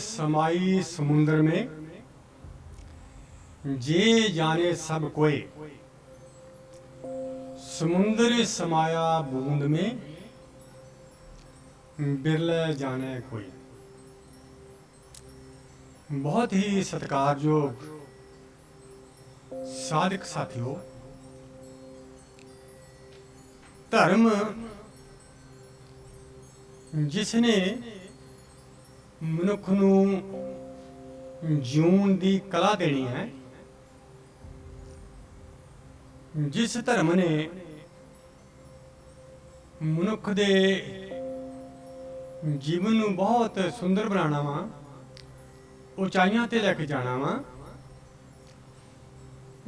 समाई समुंदर में, जे जाने सब कोई। समुंदर समाया बूंद में, बिरले जाने कोई। बहुत ही सत्कारयोग साधक साथियों, धर्म जिसने मनुख नूं जीवन की कला देनी है, जिस धर्म ने मनुख दे जीवन नूं बहुत सुंदर बनाना वा, उचाइयां ते लैके जाना वा,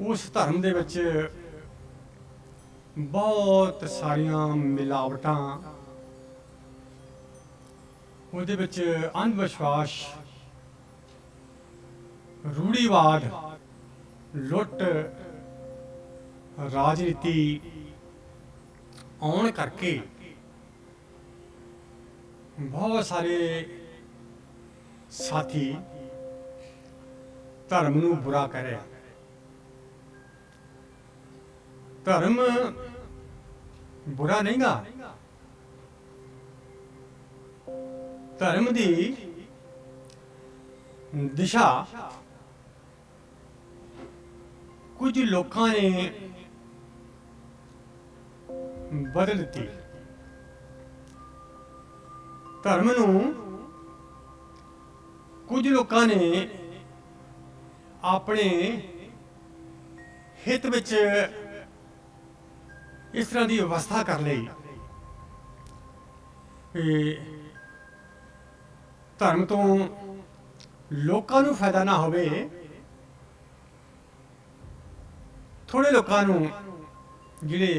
उस धर्म दे विच बहुत सारियां मिलावटां, ਉਹਦੇ ਵਿੱਚ ਅੰਧ-ਵਿਸ਼ਵਾਸ, ਰੂੜੀਵਾਦ, ਲੁੱਟ, ਰਾਜਨੀਤੀ ਆਉਣ ਕਰਕੇ ਬਹੁਤ ਸਾਰੇ ਸਾਥੀ ਧਰਮ ਨੂੰ ਬੁਰਾ ਕਹਿ ਰਹੇ। ਧਰਮ ਬੁਰਾ ਨਹੀਂਗਾ। धर्म की दिशा कुछ लोगों ने बदल दी। धर्म नूं कुछ लोगों ने अपने हित विच इस तरह की व्यवस्था कर ली, धर्म तो लोगों नूं फायदा ना होवे, थोड़े लोगों नूं जिहड़े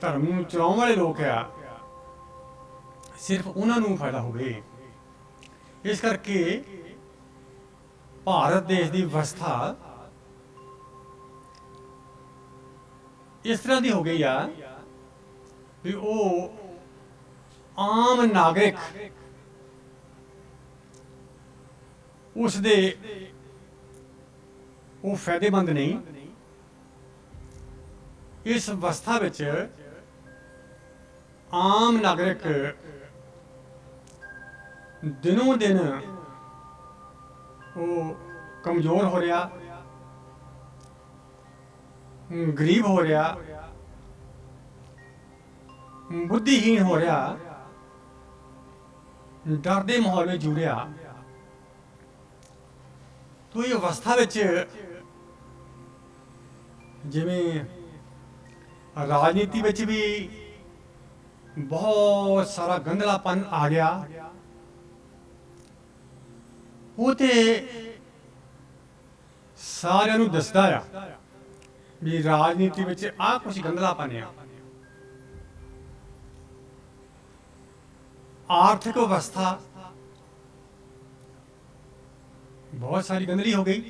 धर्म नूं चलाउण वाले लोग आ, सिर्फ उन्हां नूं फायदा होवे। इस करके भारत देश की व्यवस्था इस तरह की हो गई आ भी वो आम नागरिक उसदे वो फायदेमंद नहीं। इस अवस्था विच आम नागरिक दिनों दिन वो कमज़ोर हो रहा, गरीब हो रहा, बुद्धिहीन हो रहा, डर दे माहौल में जू रहा। तो ये अवस्था विच जिवें राजनीति विच भी बहुत सारा गंदलापन आ गया, वो ते सारिआं नूं दसदा आ भी राजनीति विच आ कुछ गंदलापन आ। आर्थिक अवस्था बहुत सारी गंदली हो गई।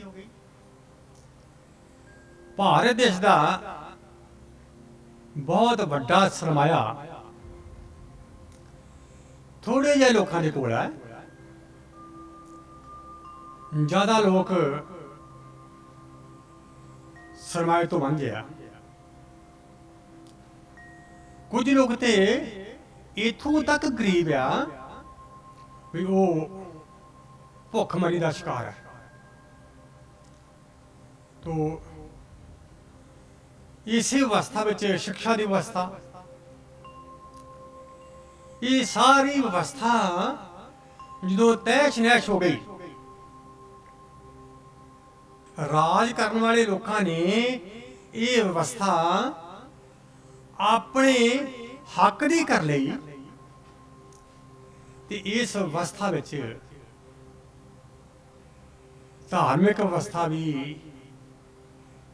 भारत देश का बहुत बड़ा सरमाया थोड़े जे लोगों के कोल है। ज़्यादा लोग सरमाए तो वांझे आ। कुछ लोग तो इथों तक गरीब आ भी वो भुखमरी का शिकार है। तो इसी अवस्था में शिक्षा की व्यवस्था, ये सारी व्यवस्था जो तैश नैश हो गई, राज करने वाले लोगों ने ये व्यवस्था अपने हक की कर ली। इस अवस्था में धार्मिक अवस्था भी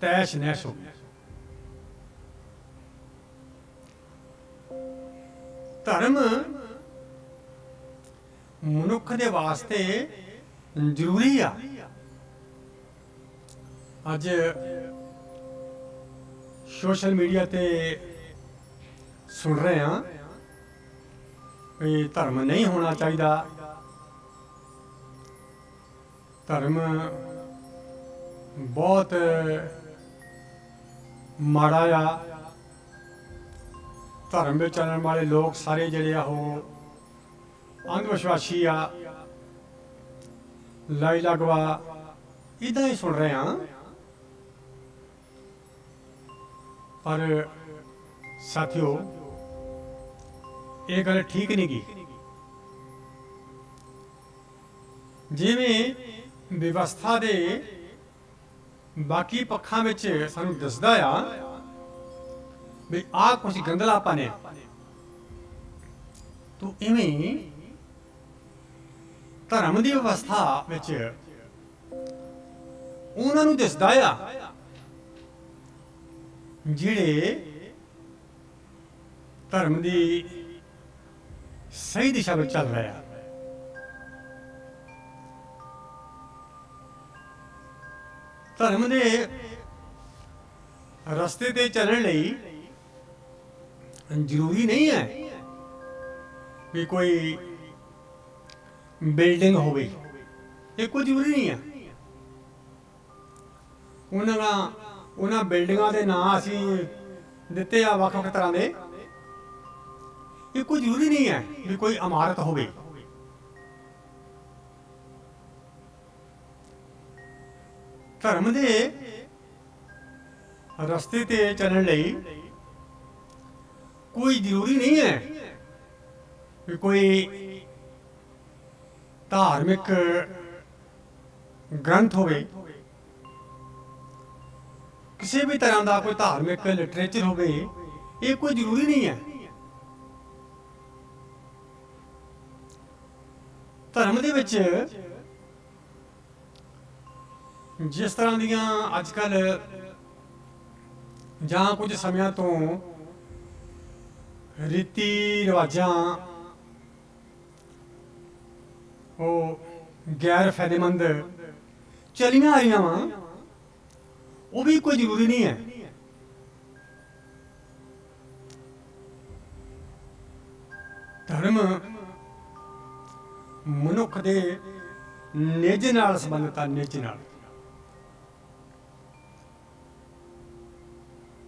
तैश नैश हो गई। धर्म मनुख के वास्ते जरूरी आ। अज सोशल मीडिया ते सुन रहे हैं भी धर्म नहीं होना चाहिए, धर्म बहुत माड़ा आ। धर्म में चलने वाले लोग सारे जिहड़े आ वो अंधविश्वासी आ, लाई लगवा इदां ही सुन रहे हैं। पर साथियों ये गल ठीक नहीं की। जिवें व्यवस्था दे बाकी पक्षां विच सानूं दसदा आ भी आ कुछ गंदला पाने, तो इवें धर्म की व्यवस्था विच उन्हां नूं दसदा आ जिहड़े धर्म की सही दिशा में चल रहे हैं। धर्म के रस्ते ते चलने लई जरूरी नहीं है भी कोई बिल्डिंग होवे, ये कोई जरूरी नहीं है। उन्हां बिल्डिंगां दे नाम असीं दिते आ वख-वख तरह दे, ये कोई जरूरी नहीं है भी कोई इमारत होवे। धर्म दे रस्ते ते चलने लई कोई जरूरी नहीं है कि कोई धार्मिक ग्रंथ होवे, किसी भी तरह का कोई धार्मिक लिटरेचर होवे, ये कोई जरूरी नहीं है। धर्म दे विच जिस तरह दियां अजकल जां कुछ समय तो रीति रिवाजां वो गैर फायदेमंद चलियां आ रही वा, वो भी कोई जरूरी नहीं है। धर्म मनुख दे निज नाल संबंधित है, निज नाल।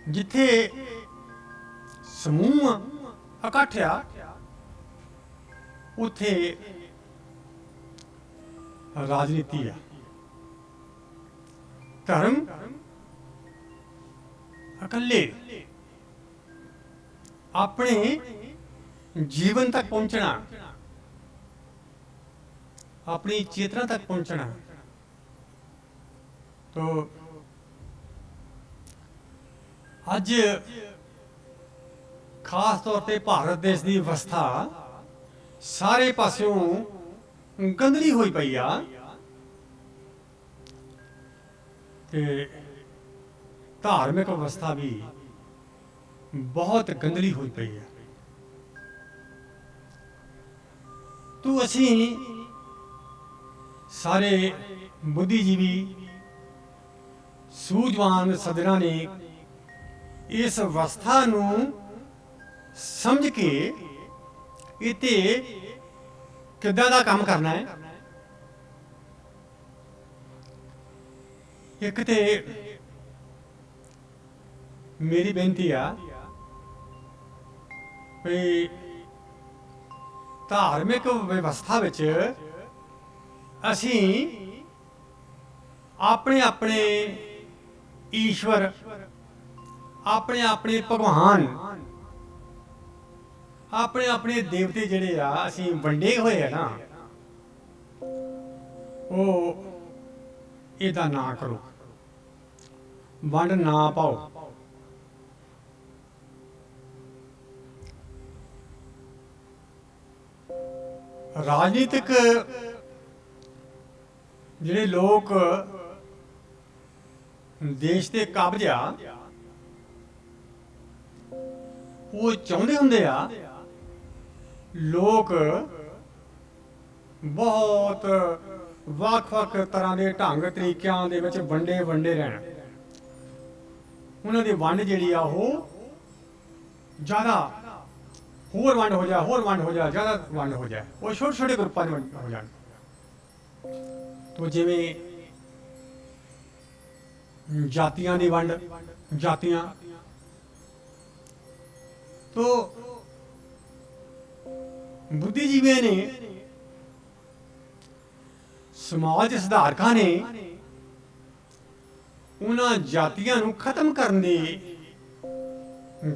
जिथे समूह इकट्ठ आ उथे राजनीति है। धर्म अकले अपने जीवन तक पहुंचना, अपनी चेतना तक पहुंचना। तो अज खास तौर पे भारत देश की अवस्था सारे पासों गंदली हुई पई आ ते धार्मिक अवस्था भी बहुत गंदली हुई पई है। तो असी सारे बुद्धिजीवी सूझवान सज्जणा ने इस अवस्था नूं समझ के इते किदां दा काम करना है। एक ते मेरी बेनती आ भी धार्मिक व्यवस्था विच असी अपने अपने ईश्वर, अपने अपने भगवान, अपने अपने देवते जिहड़े आ असी वंडे होए है ना, वो इहदा ना करो, वंड ना पाओ। राजनीतिक जिहड़े लोग देश के काबज आ, वो चाहते होंगे आ लोग बहुत ਵੱਖ-ਵੱਖ तरह के ढंग तरीकों के विच वंडे वंडे रहन। उन्होंने वंड जिहड़ी आ वो ज़्यादा होर वंड हो जाए, होर वंड हो जाए, ज़्यादा वंड हो जाए, वो छोटे छोटे ग्रुपां में हो जाए। तो तो जिवें जातियां दी वंड, जातियां तो बुद्धिजीवियों ने, समाज सुधारकां ने उन्हां जातियां नूं खत्म करने दी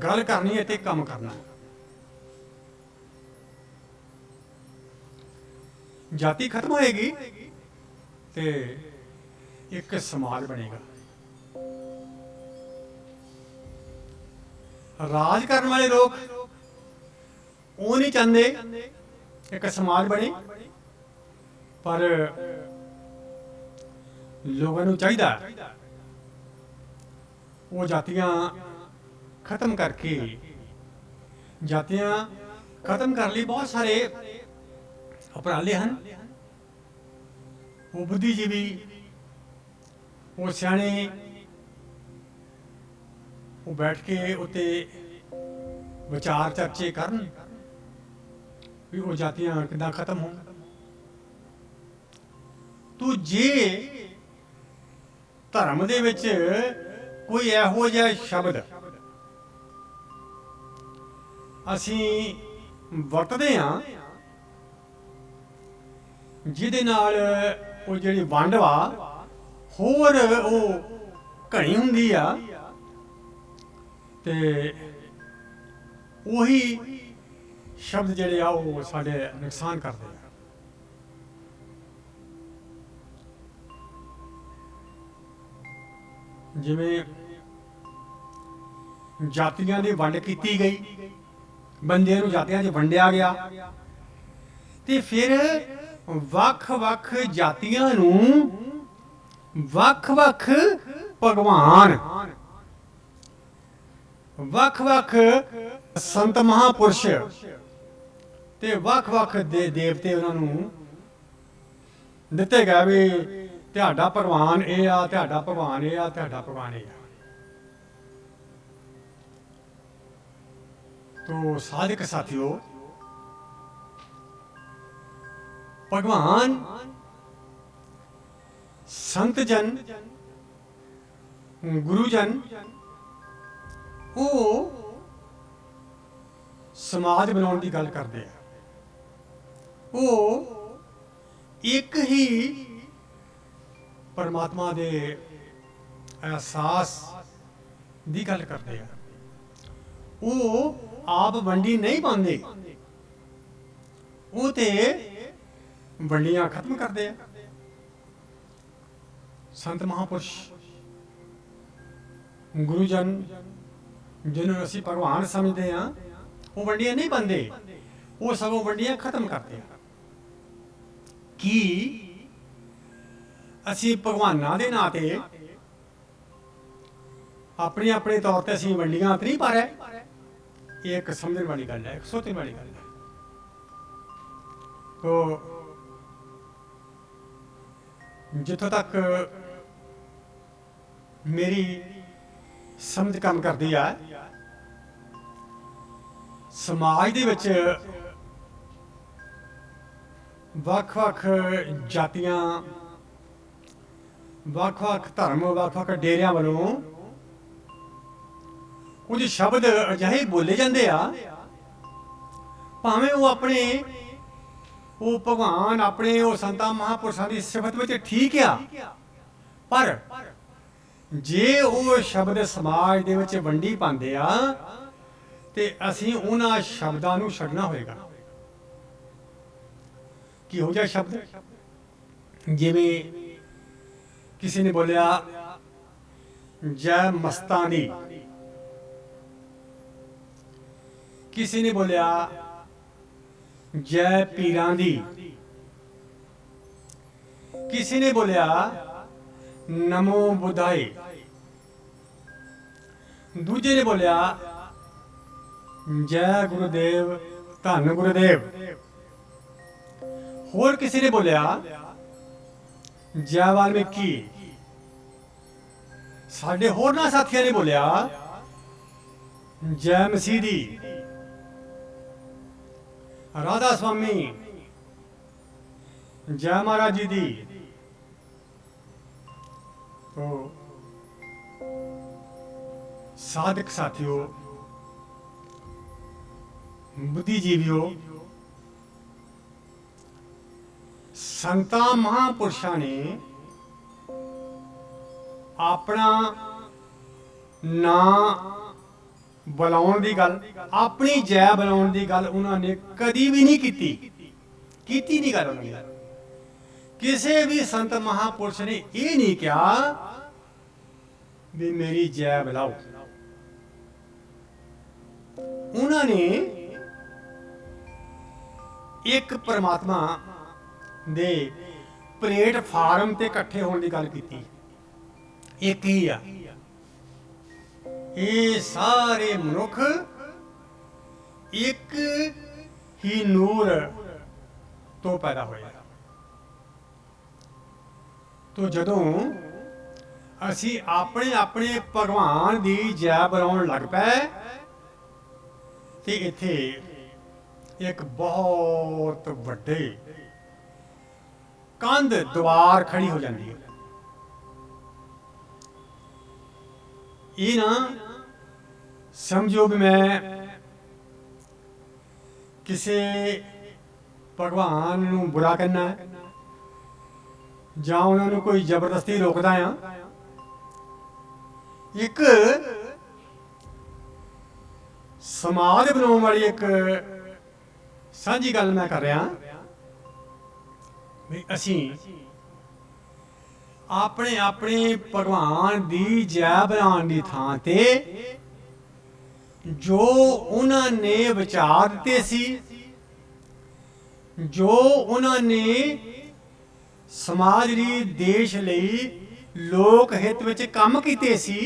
गल करनी है ते काम करना। जाति खत्म होएगी ते एक समाज बनेगा। राज करने वाले लोग वो नहीं चाहते एक समाज बने, पर लोगों को चाहिए वो जातियां खत्म करके, जातियां खत्म करने लिए बहुत सारे उपराले हैं। वो बुद्धिजीवी, वो सियाणे, वो बैठ के उत्ते विचार चर्चे करन भी वो जातियां किदां खत्म हो। तो जे धर्म दे विच कोई इहो जिहा शब्द असीं वरतदे हां जिहदे नाल वो जिहड़ी वंड वा होर वो घणी हुंदी आ, ते उही शब्द जिहड़े आ वो साडे नुकसान करदे आ। जिवें जातियां दी वंड कीती गई, बंदियां नूं जातियां 'च वंडिया गया, ते फिर वख-वख जातियां नूं वख-वख भगवान, वख-वख संत महापुरुष ते वख-वख देवते उन्हां नूं दिते गए भी तुहाडा भगवान ये आ, तुहाडा भगवान ये आ, तुहाडा भगवान ये आ। तो साधक साथियों, भगवान, संत जन, गुरुजन वो समाज बनाने की गल करते हैं। वो एक ही परमात्मा दे एहसास की गल करते हैं। वो आप वंडी नहीं पाते, वो ते वंडियां खत्म करते हैं। संत महापुरुष, गुरुजन जिन्होंने असी भगवान समझते हैं, वो वंडियां नहीं पाते, वो सगों वंडियां खत्म करते हैं कि असी भगवाना दे नाते अपने अपने तौर पर असी वंडियां तो नहीं पा रहे। ये एक समझने वाली गल है, एक सोचने वाली गल है। तो जिथों तक मेरी समझ काम करती है, समाज दे विच वख-वख जातियां, वख-वख धर्म, वख-वख डेरियां वालों कुछ शब्द अजिहे बोले जाते आ, भावें वो अपने वो भगवान अपने वो संतां महापुरुषों की सिफत में ठीक आ, पर जे वो शब्द समाज दे विच वंडी पाते आ ते असीं उन्हां शब्दां नूं छड्डना होएगा। किहो जिहा शब्द, जिवें किसी ने बोलिया जय मस्तां दी, किसी ने बोलिया जय पीरां दी, किसी ने बोलिया नमो बुधाई, दूजे ने बोलिया जय गुरुदेव, धन गुरुदेव, होर किसी ने बोलिया जय वाल्मीकि, साडे होरना साथियों ने बोलिया जय मसीदी, राधा स्वामी, जय महाराज जी दी, तो साधक साथियों, बुद्धिजीवियों, संता महापुरुषों ने अपना ना बुलाउण दी गल, अपनी जय बुलाउण दी गल उन्होंने कदी भी नहीं कीती नहीं गल उन्होंने। किसी भी संत महापुरुष ने ये नहीं कहा भी मेरी जय बुलाओ। उन्होंने एक परमात्मा दे प्लेटफार्म ते इकट्ठे होने की गल की। एक ही आ, ये सारे मनुख एक ही नूर तो पैदा होया। तो जदों असी अपने अपने भगवान दी जय बुलाउण लग पए ते इत्थे एक बहुत वड्डे कंध द्वार खड़ी हो जाती है। ये ना समझो भी मैं किसी भगवान नूं बुरा करना है जां उन्होंने कोई जबरदस्ती रोकदा आ। एक समाज बनाने वाली एक साझी गल मैं कर रहा भी असी अपने अपने भगवान दी जय बनाने की थां ते जो उन्होंने विचार दिते सी, जो उन्होंने समाज लई देश लई लोक हित विच काम कीते सी,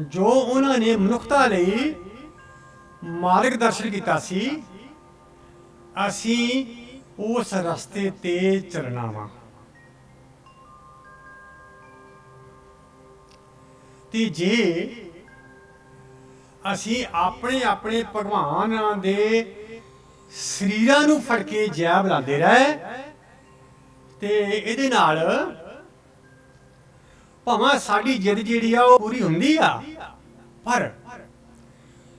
जो उन्होंने मनुखता लई मार्गदर्शन किया सी, असी उस रस्ते ते चलना वा। ते जे असी अपने अपने भगवान दे शरीरां नूं फड़ के जय बुलाते रहे ते इहदे नाल भावें साडी जिद जिहड़ी आ ओह पूरी हुंदी आ, पर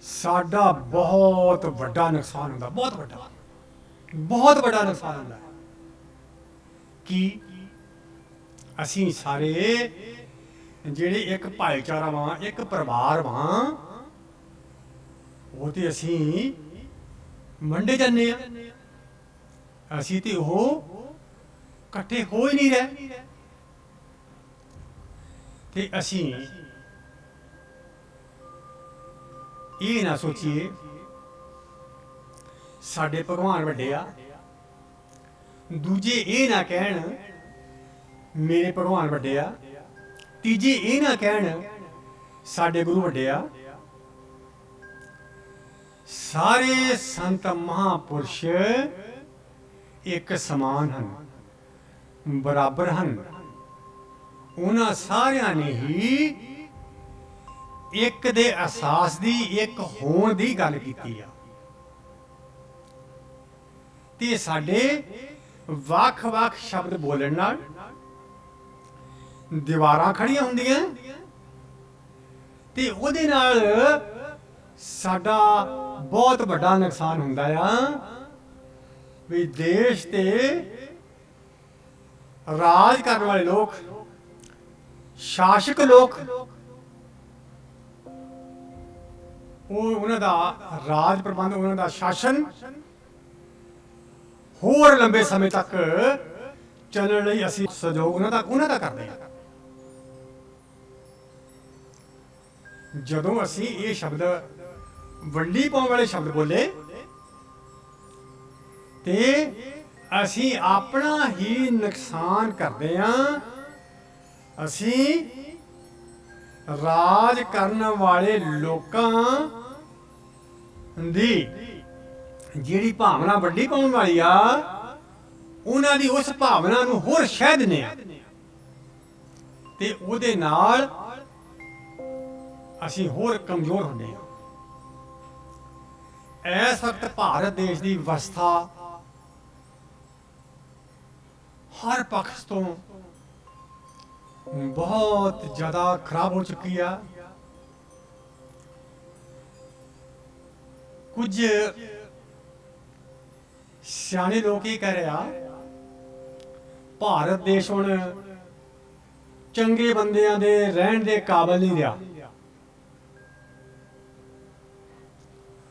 साडा बहुत वड्डा नुकसान हुंदा, बहुत वड्डा नुकसान हुंदा कि असी सारे जिहड़े एक भाईचारा वां, एक परिवार वां, वो ते असी वंडे जाने आ, असी ते ओह इकट्ठे हो ही नहीं रहे। ते असी ये ना सोचिए साडे भगवान वड्डे आ, दूजे ये ना कहण मेरे भगवान वड्डे आ, तीजे ये ना कहण साडे गुरु वड्डे आ। सारे संत महापुरुष एक समान हन, बराबर हन। उन्हां सारियां ने ही एक दे अहसास दी, एक होण दी गल कीती आ। ते साडे ਵੱਖ-ਵੱਖ शब्द बोलण नाल दीवारां खड़ियां हुंदियां ते ओहदे नाल साडा बहुत वड्डा नुकसान हुंदा आ भी देश ते राज करने वाले लोग, शासक लोग, उन्हां दा राज प्रबंध, उन्हां दा शासन होर लंबे समय तक चलण लई असीं सहयोग उन्हां दा करदे हां। जदों असीं ये शब्द वंडी पाउण वाले शब्द बोले ते असीं अपना ही नुकसान करदे हां। असीं राज करन वाले लोकां दी जिहड़ी भावना वंडी पाउण वाली आ, उन्हां दी उस भावना नूं होर शह दिंदे आ ते ओहदे नाल असीं होर कमजोर हुंदे हां। इस वक्त भारत देश की व्यवस्था हर पक्ष तो बहुत ज़्यादा खराब हो चुकी है। कुछ सियाने लोग ये कह रहे आ भारत देश हुण चंगे बंदियां दे रहन दे काबिल नहीं रहा।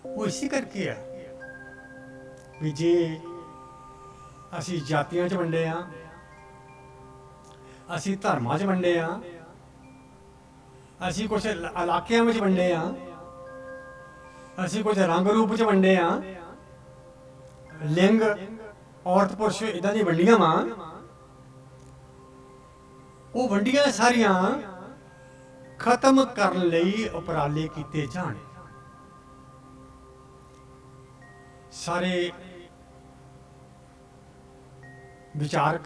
वो इसी करके है भी जे असी जातियां च वंडे हाँ, असी धर्मां च वंडे हाँ, असी कुछ इलाकियां में वंडे हाँ, असी कुछ रंग रूप च वंडे हाँ, लिंग औरत पुरुष इदां दी वंडियां वा, वो वंडियां सारियां खत्म करन लई उपराले कीते जाण। सारे विचारक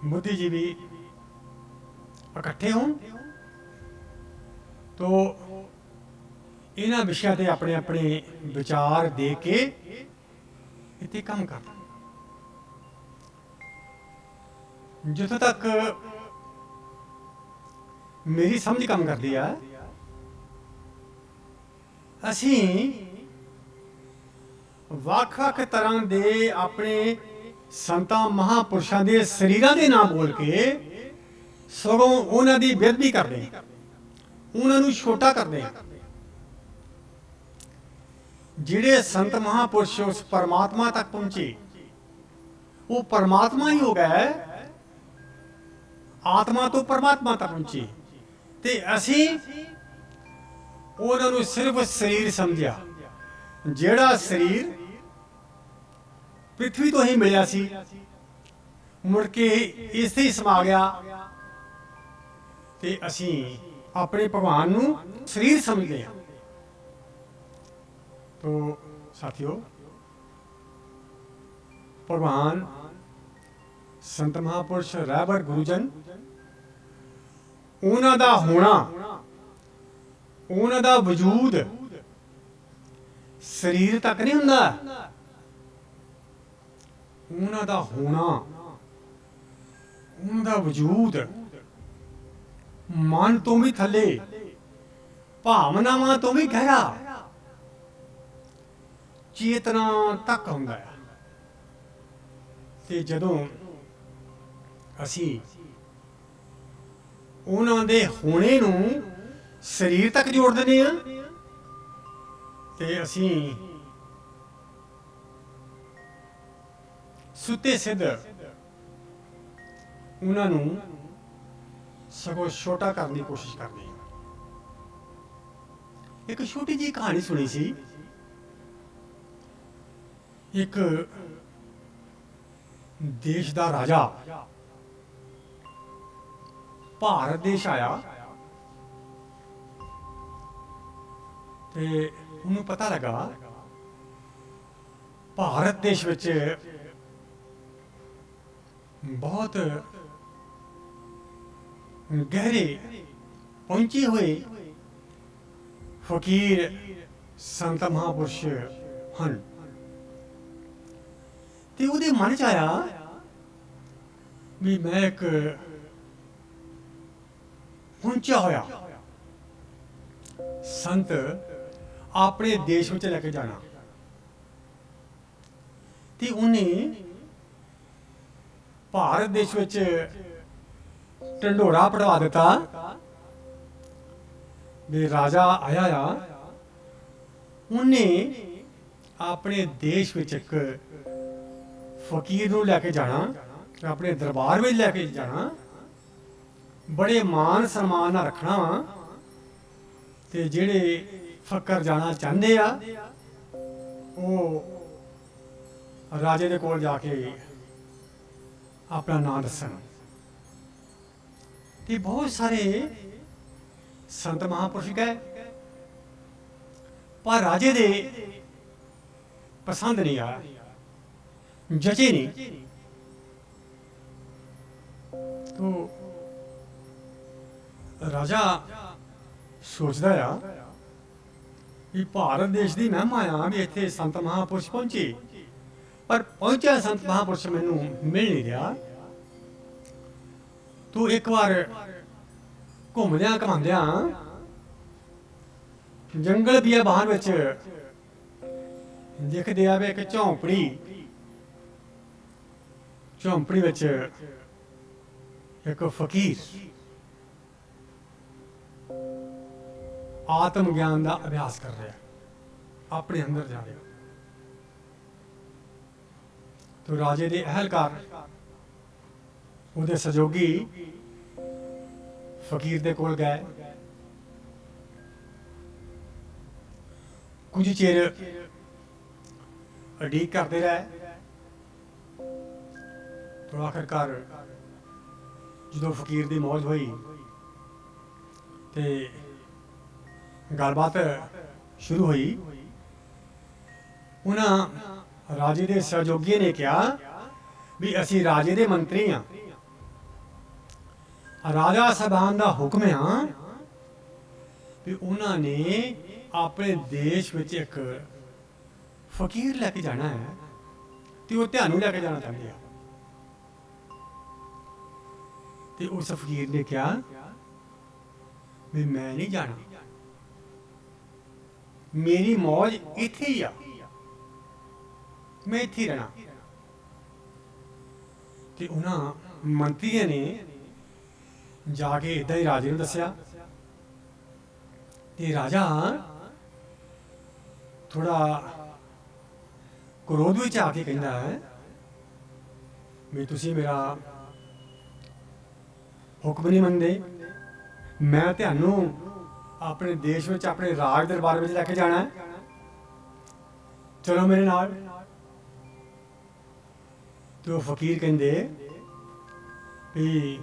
बुद्धिजीवी इकट्ठे हों तो इन्हां विषयां ते अपने अपने विचार दे के इत्थे काम कर। जिथों तक मेरी समझ काम करती है, असी ਵੱਖ-ਵੱਖ तरह ਦੇ अपने संतां महापुरुषों के शरीरां दे नाम बोल के सगों उन्हां दी बेअदबी करदे, उन्हां नूं छोटा करदे। जिहड़े संत महापुरुष उस परमात्मा तक पहुंचे वो परमात्मा ही हो गए, आत्मा तो परमात्मा तक पहुंचे ते असी उन्हां नूं सिर्फ शरीर समझिया। जिहड़ा शरीर पृथ्वी तो ही मिलिया सी मुड़ के इसे ही समा गया ते असी अपने भगवान नूं शरीर समझते हैं। तो साथियों, भगवान संत महापुरुष रहबर गुरुजन उन्हां दा होना, उन्हां दा वजूद शरीर तक नहीं हुंदा, उन्हां दा होना, उन्हां दा वजूद मन तो भी थले, भावनावां तो भी गहरा, चेतना तक हुंदा है। ते जदों असी उन्हां दे होने नूं शरीर तक जोड़ दिंदे हां ते असी सुते सिद्ध उन्हां नूं सगों छोटा करने की कोशिश करते हैं। एक छोटी जी कहानी सुनी सी। एक देश का राजा भारत देश आया ते उन्हें पता लगा भारत देश विच बहुत गहरे पहुंचे हुए फकीर संत महापुरुष हैं। ते उहदे मन च आया भी मैं एक पहुंचा होया संत अपने देश में लेके जाना। ते उन्हें भारत देश में ढंडोरा पढ़वा दिता भी राजा आया आ, उन्हें अपने देश में एक फकीर नूं लैके जाना, अपने दरबार में लैके जाना, बड़े मान सम्मान नाल रखना वा ते जिहड़े फकर जाना चाहते आ वो राजे दे कोल जाके अपना नाम दसन। ते बहुत सारे संत महापुरुष गए पर राजे दे पसंद नहीं आया, जचे नहीं। तो राजा सोचता आ कि भारत देश की महिमा आ भी इत्थे संत महापुरुष पहुंचे, पर पहुंचा संत महापुरुष मैनू मिल नहीं रहा। ਤੂੰ ਇੱਕ ਵਾਰ ਘੁੰਮਦਿਆਂ ਘਮਾਉਂਦਿਆਂ ਜੰਗਲ ਬਿਆਬਾਨ ਵਿੱਚ ਦਿਖਦੇ ਆਵੇ ਇੱਕ ਝੌਂਪੜੀ ਵਿੱਚ ਇੱਕ ਫਕੀਰ ਆਤਮ ਗਿਆਨ ਦਾ ਅਭਿਆਸ ਕਰ ਰਿਹਾ, ਆਪਣੇ ਅੰਦਰ ਜਾ ਰਿਹਾ। ਤੋ ਰਾਜੇ ਦੇ ਅਹਿਲਕਾਰ ਉਹਦੇ ਸਹਿਯੋਗੀ ਫਕੀਰ ਦੇ ਕੋਲ ਗਏ। ਕੁਝ ਚਿਰ ਉਡੀਕ ਕਰਦੇ ਰਹੇ। ਤੋ ਆਖਰਕਾਰ ਜਦੋਂ ਫਕੀਰ ਦੀ ਮੌਜ ਹੋਈ ਤੇ ਗੱਲਬਾਤ ਸ਼ੁਰੂ ਹੋਈ। ਉਹਨਾਂ ਰਾਜੇ ਦੇ ਸਹਿਯੋਗੀ ਨੇ ਕਿਹਾ ਵੀ ਅਸੀਂ ਰਾਜੇ ਦੇ ਮੰਤਰੀ ਹਾਂ, ਰਾਜਾ ਸਾਹਿਬਾਨ ਦਾ ਹੁਕਮ ਆ ਵੀ ਉਹਨਾਂ ਨੇ ਆਪਣੇ ਦੇਸ਼ ਵਿੱਚ ਇੱਕ ਫਕੀਰ ਲੈ ਕੇ ਜਾਣਾ ਹੈ ਤੇ ਉਹ ਤੁਹਾਨੂੰ ਲੈ ਕੇ ਜਾਣਾ ਚਾਹੁੰਦੇ ਆ। ਤੇ ਉਸ ਫਕੀਰ ਨੇ ਕਿਹਾ ਵੀ ਮੈਂ ਨਹੀਂ ਜਾਣਾ, ਮੇਰੀ ਮੌਜ ਇੱਥੇ ਹੀ ਆ, ਮੈਂ ਇੱਥੇ ਰਹਿਣਾ। ਤੇ ਉਹਨਾਂ ਮੰਤਰੀਆਂ ਨੇ ਜਾ ਕੇ ਏਦਾਂ ਹੀ ਰਾਜੇ ਨੂੰ ਦੱਸਿਆ। ਤੇ ਰਾਜਾ ਥੋੜਾ ਕ੍ਰੋਧ ਵਿੱਚ ਆ ਕੇ ਕਹਿੰਦਾ ਹੈ ਵੀ ਤੁਸੀਂ ਮੇਰਾ ਹੁਕਮ ਨਹੀਂ ਮੰਨਦੇ, ਮੈਂ ਤੁਹਾਨੂੰ ਆਪਣੇ ਦੇਸ਼ ਵਿੱਚ ਆਪਣੇ ਰਾਜ ਦਰਬਾਰ ਵਿੱਚ ਲੈ ਕੇ ਜਾਣਾ, ਚਲੋ ਮੇਰੇ ਨਾਲ। ਤੇ ਉਹ ਫਕੀਰ ਕਹਿੰਦੇ ਵੀ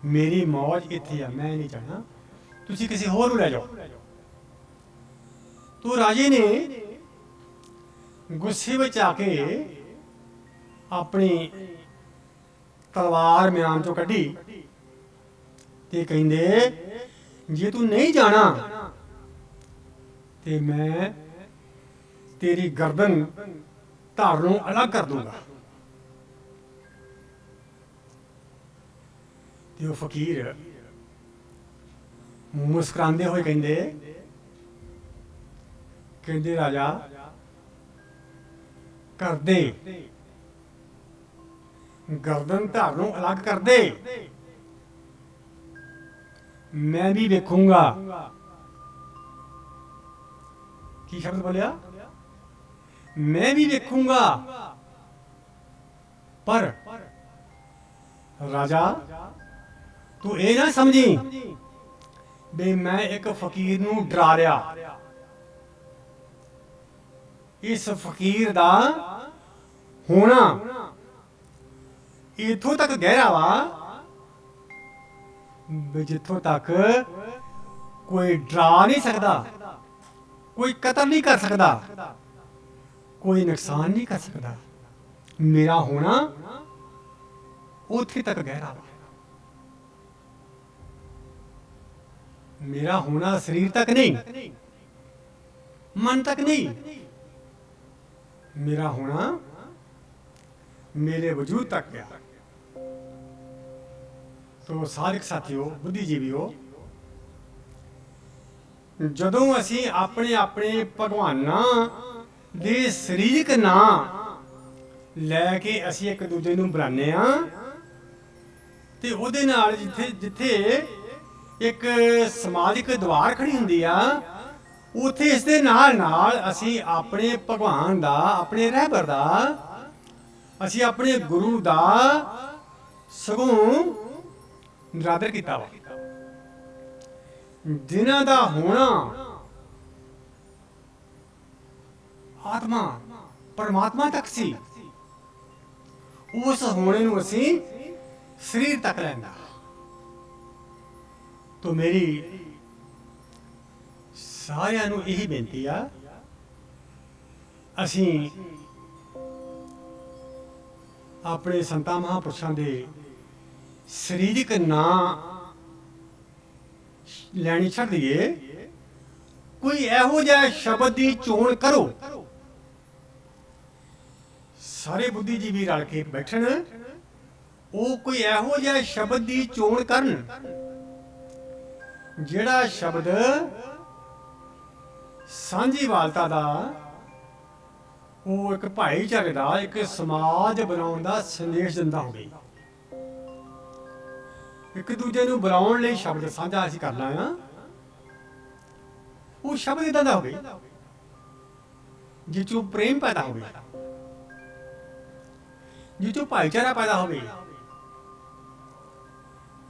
ਮੇਰੀ ਮੌਜ ਇੱਥੇ ਆ, ਮੈਂ ਨਹੀਂ ਜਾਣਾ, ਤੁਸੀਂ ਕਿਸੇ ਹੋਰ ਨੂੰ ਲੈ ਜਾਓ। ਤੋ ਰਾਜੇ ਨੇ ਗੁੱਸੇ ਵਿੱਚ ਆ ਕੇ ਆਪਣੀ ਤਲਵਾਰ ਮਿਆਨ ਚੋਂ ਕੱਢੀ ਤੇ ਕਹਿੰਦੇ ਜੇ ਤੂੰ ਨਹੀਂ ਜਾਣਾ ਤੇ ਮੈਂ ਤੇਰੀ ਗਰਦਨ ਧੜ ਨੂੰ ਅਲੱਗ ਕਰ ਦੂੰਗਾ। ਤੇ ਉਹ ਫਕੀਰ ਮੁਸਕਰਾਉਂਦੇ ਹੋਏ ਕਹਿੰਦੇ ਰਾਜਾ ਕਰ ਦੇ, ਗਰਦਨ ਧੜ ਨੂੰ ਅਲੱਗ ਕਰ ਦੇ, ਮੈਂ ਵੀ ਵੇਖੂੰਗਾ। ਕੀ ਸ਼ਬਦ ਬੋਲਿਆ? ਮੈਂ ਵੀ ਵੇਖੂੰਗਾ। ਪਰ ਰਾਜਾ ਤੂੰ ਇਹ ਨਾ ਸਮਝੀ ਵੀ ਮੈਂ ਇੱਕ ਫਕੀਰ ਨੂੰ ਡਰਾ ਲਿਆ। ਇਸ ਫਕੀਰ ਦਾ ਹੋਣਾ ਇੱਥੋਂ ਤੱਕ ਗਹਿਰਾ ਵਾ ਵੀ ਜਿੱਥੋਂ ਤੱਕ ਕੋਈ ਡਰਾ ਨਹੀਂ ਸਕਦਾ, ਕੋਈ ਕਤਲ ਨਹੀਂ ਕਰ ਸਕਦਾ, ਕੋਈ ਨੁਕਸਾਨ ਨਹੀਂ ਕਰ ਸਕਦਾ। ਮੇਰਾ ਹੋਣਾ ਉੱਥੇ ਤੱਕ ਗਹਿਰਾ ਵਾ। ਮੇਰਾ ਹੋਣਾ ਸਰੀਰ ਤੱਕ ਨਹੀਂ, ਮਨ ਤੱਕ ਨਹੀਂ, ਮੇਰਾ ਹੋਣਾ ਮੇਰੇ ਵਜੂਦ ਤੱਕ ਹੈ। ਤੋ ਸਾਧਕ ਸਾਥੀਓ, ਬੁੱਧੀਜੀਵੀਓ, ਜਦੋਂ ਅਸੀਂ ਆਪਣੇ ਆਪਣੇ ਭਗਵਾਨਾਂ ਦੇ ਸਰੀਰਕ ਨਾਂ ਲੈ ਕੇ ਅਸੀਂ ਇੱਕ ਦੂਜੇ ਨੂੰ ਬੁਲਾਉਂਦੇ ਆ ਤੇ ਉਹਦੇ ਨਾਲ ਜਿੱਥੇ ਇੱਕ ਸਮਾਜਿਕ ਦੀਵਾਰ ਖੜੀ ਹੁੰਦੀ ਆ, ਉੱਥੇ ਇਸ ਦੇ ਨਾਲ ਨਾਲ ਅਸੀਂ ਆਪਣੇ ਭਗਵਾਨ ਦਾ, ਆਪਣੇ ਰਹਿਬਰ ਦਾ, ਅਸੀਂ ਆਪਣੇ ਗੁਰੂ ਦਾ ਸਗੋਂ ਨਿਰਾਦਰ ਕੀਤਾ ਵਾ, ਜਿਨ੍ਹਾਂ ਦਾ ਹੋਣਾ ਆਤਮਾ ਪਰਮਾਤਮਾ ਤੱਕ ਸੀ, ਉਸ ਹੋਣੇ ਨੂੰ ਅਸੀਂ ਸਰੀਰ ਤੱਕ ਲੈਂਦਾ। ਤੋ ਮੇਰੀ ਸਾਰਿਆਂ ਨੂੰ ਇਹੀ ਬੇਨਤੀ ਆ, ਅਸੀਂ ਆਪਣੇ ਸੰਤਾਂ ਮਹਾਂਪੁਰਸ਼ਾਂ ਦੇ ਸਰੀਰਕ ਨਾਂ ਲੈਣੀ ਛੱਡ ਦਈਏ, ਕੋਈ ਇਹੋ ਜਿਹਾ ਸ਼ਬਦ ਦੀ ਚੋਣ ਕਰੋ। ਸਾਰੇ ਬੁੱਧੀਜੀਵੀ ਰਲ ਕੇ ਬੈਠਣ ਉਹ ਕੋਈ ਇਹੋ ਜਿਹਾ ਸ਼ਬਦ ਦੀ ਚੋਣ ਕਰਨ ਜਿਹੜਾ ਸ਼ਬਦ ਸਾਂਝੀਵਾਲਤਾ ਦਾ, ਉਹ ਇੱਕ ਭਾਈਚਾਰੇ ਦਾ, ਇੱਕ ਸਮਾਜ ਬਣਾਉਣ ਦਾ ਸੰਦੇਸ਼ ਦਿੰਦਾ ਹੋਵੇ। ਇੱਕ ਦੂਜੇ ਨੂੰ ਬੁਲਾਉਣ ਲਈ ਸ਼ਬਦ ਸਾਂਝਾ ਅਸੀਂ ਕਰਨਾ ਆ, ਉਹ ਸ਼ਬਦ ਇਦਾਂ ਦਾ ਹੋਵੇ ਜਿਸ 'ਚੋਂ ਪ੍ਰੇਮ ਪੈਦਾ ਹੋਵੇ, ਜਿਸ 'ਚੋਂ ਭਾਈਚਾਰਾ ਪੈਦਾ ਹੋਵੇ,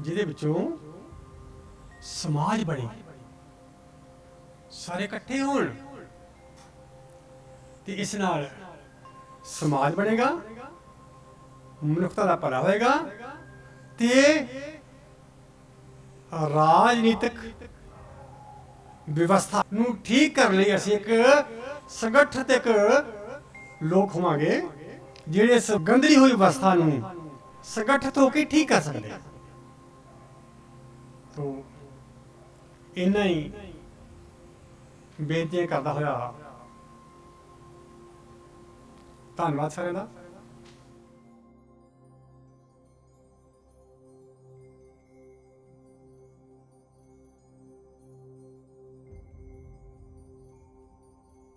ਜਿਹਦੇ ਵਿੱਚੋਂ ਸਮਾਜ ਬਣੇ, ਸਾਰੇ ਇਕੱਠੇ ਹੋਣ, ਤੇ ਇਸ ਨਾਲ ਸਮਾਜ ਬਣੇਗਾ, ਮਨੁੱਖਤਾ ਦਾ ਭਲਾ ਹੋਏਗਾ, ਤੇ ਰਾਜਨੀਤਿਕ ਵਿਵਸਥਾ ਨੂੰ ਠੀਕ ਕਰਨ ਲਈ ਅਸੀਂ ਇੱਕ ਸੰਗਠਿਤ ਇੱਕ ਲੋਕ ਹੋਵਾਂਗੇ ਜਿਹੜੇ ਇਸ ਗੰਦਲੀ ਹੋਈ ਵਿਵਸਥਾ ਨੂੰ ਸੰਗਠਿਤ ਹੋ ਕੇ ਠੀਕ ਕਰ ਸਕਦੇ ਆ। ਤੋ ਇੰਨਾ ਹੀ ਬੇਨਤੀਆਂ ਕਰਦਾ ਹੋਇਆ ਧੰਨਵਾਦ ਸਾਰਿਆਂ ਦਾ।